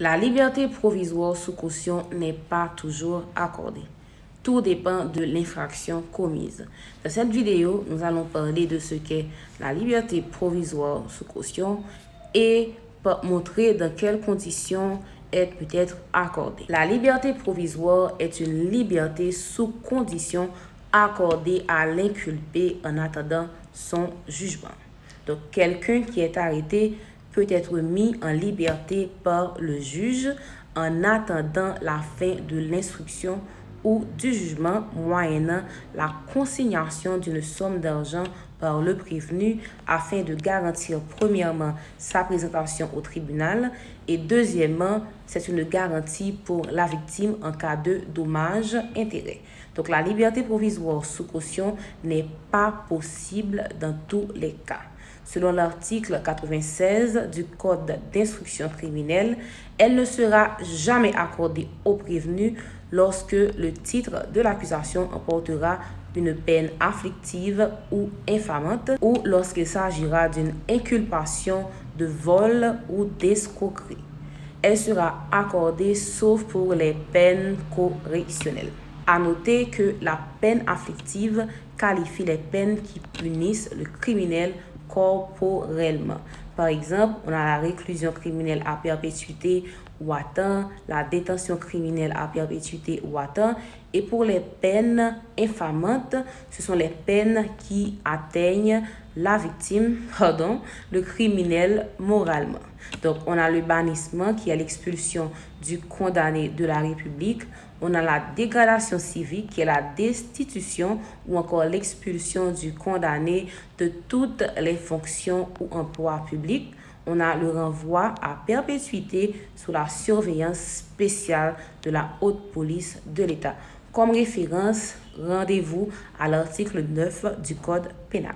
La liberté provisoire sous caution n'est pas toujours accordée. Tout dépend de l'infraction commise. Dans cette vidéo, nous allons parler de ce qu'est la liberté provisoire sous caution et montrer dans quelles conditions elle peut être accordée. La liberté provisoire est une liberté sous condition accordée à l'inculpé en attendant son jugement. Donc, quelqu'un qui est arrêté peut être mis en liberté par le juge en attendant la fin de l'instruction ou du jugement moyennant la consignation d'une somme d'argent par le prévenu afin de garantir premièrement sa présentation au tribunal et deuxièmement, c'est une garantie pour la victime en cas de dommages-intérêts. Donc la liberté provisoire sous caution n'est pas possible dans tous les cas. Selon l'article 96 du Code d'instruction criminelle, elle ne sera jamais accordée au prévenu lorsque le titre de l'accusation emportera une peine afflictive ou infamante ou lorsqu'il s'agira d'une inculpation de vol ou d'escroquerie. Elle sera accordée sauf pour les peines correctionnelles. À noter que la peine afflictive qualifie les peines qui punissent le criminel corporellement. Par exemple, on a la réclusion criminelle à perpétuité ou à temps, la détention criminelle à perpétuité ou à temps. Et pour les peines infamantes, ce sont les peines qui atteignent la victime, le criminel moralement. Donc, on a le bannissement qui est l'expulsion du condamné de la République. On a la dégradation civique qui est la destitution ou encore l'expulsion du condamné de toutes les fonctions ou emplois publics. On a le renvoi à perpétuité sous la surveillance spéciale de la haute police de l'État. Comme référence, rendez-vous à l'article 9 du Code pénal.